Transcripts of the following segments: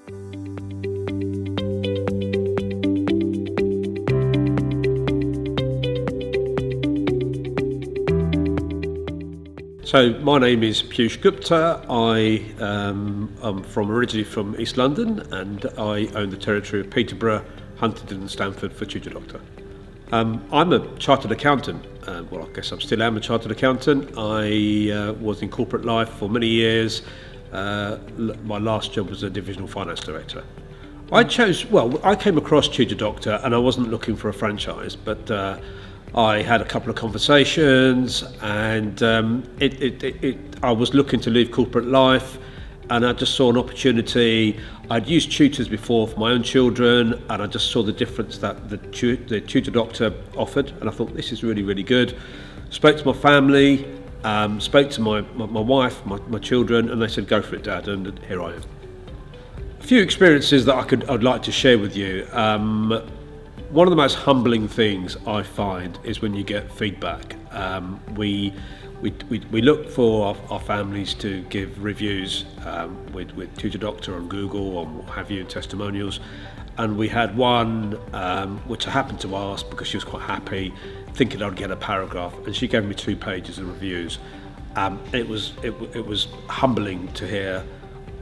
So my name is Piyush Gupta. I'm originally from East London, and I own the territory of Peterborough, Huntingdon and Stamford for Tutor Doctor. I'm a chartered accountant. I guess I still am a chartered accountant. I was in corporate life for many years. My last job was a divisional finance director. I came across Tutor Doctor, and I wasn't looking for a franchise, but I had a couple of conversations, and I was looking to leave corporate life, and I just saw an opportunity. I'd used tutors before for my own children, and I just saw the difference that the Tutor Doctor offered, and I thought, this is really, really good. Spoke to my family, spoke to my wife, my children, and they said, go for it, Dad, and here I am. A few experiences that I'd like to share with you. One of the most humbling things I find is when you get feedback. We look for our families to give reviews with Tutor Doctor on Google or what have you, testimonials. And we had one which I happened to ask because she was quite happy, thinking I'd get a paragraph, and she gave me 2 pages of reviews. It was humbling to hear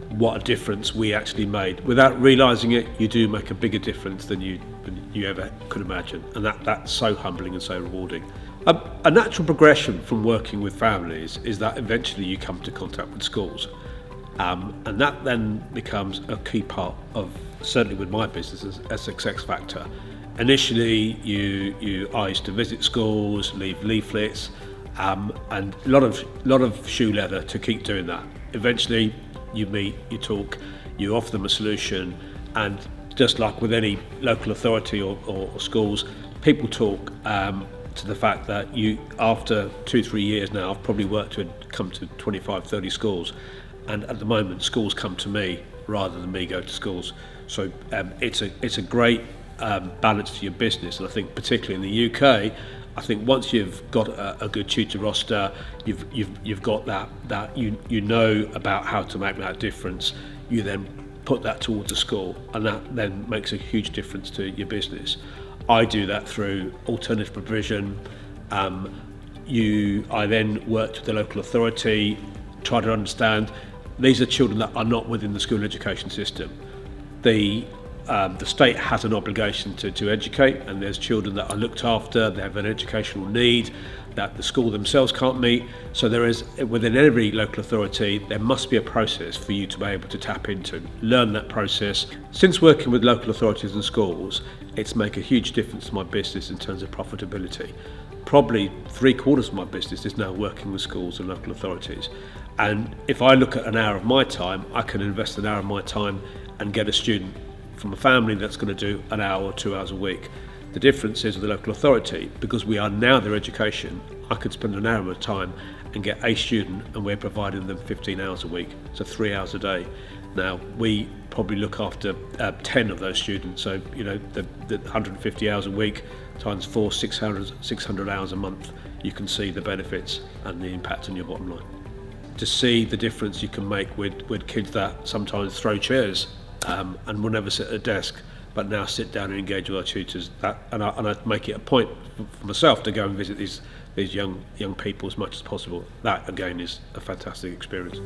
what a difference we actually made. Without realising it, you do make a bigger difference than you ever could imagine, and that's so humbling and so rewarding. A natural progression from working with families is that eventually you come to contact with schools, and that then becomes a key part of, certainly with my business, a success factor. Initially, I used to visit schools, leave leaflets, and a lot of shoe leather to keep doing that. Eventually, you meet, you talk, you offer them a solution, and just like with any local authority or schools, people talk to the fact that after 2-3 years now, I've probably come to 25-30 schools, and at the moment schools come to me rather than me go to schools. So it's a great balance to your business, and I think particularly in the UK, I think once you've got a good tutor roster, you've got that you know about how to make that difference. You then put that towards a school, and that then makes a huge difference to your business. I do that through alternative provision. I then worked with the local authority, try to understand these are children that are not within the school education system. The state has an obligation to educate, and there's children that are looked after, they have an educational need that the school themselves can't meet. So there is, within every local authority, there must be a process for you to be able to tap into, learn that process. Since working with local authorities and schools, it's made a huge difference to my business in terms of profitability. Probably 3/4 of my business is now working with schools and local authorities. And if I look at an hour of my time, I can invest an hour of my time and get a student from a family that's going to do an hour or 2 hours a week. The difference is with the local authority, because we are now their education, I could spend an hour of my time and get a student, and we're providing them 15 hours a week, so 3 hours a day. Now, we probably look after 10 of those students, so the 150 hours a week times 4, 600 hours a month, you can see the benefits and the impact on your bottom line. To see the difference you can make with kids that sometimes throw chairs and will never sit at a desk, but now sit down and engage with our tutors. And I make it a point for myself to go and visit these young people as much as possible. That again is a fantastic experience.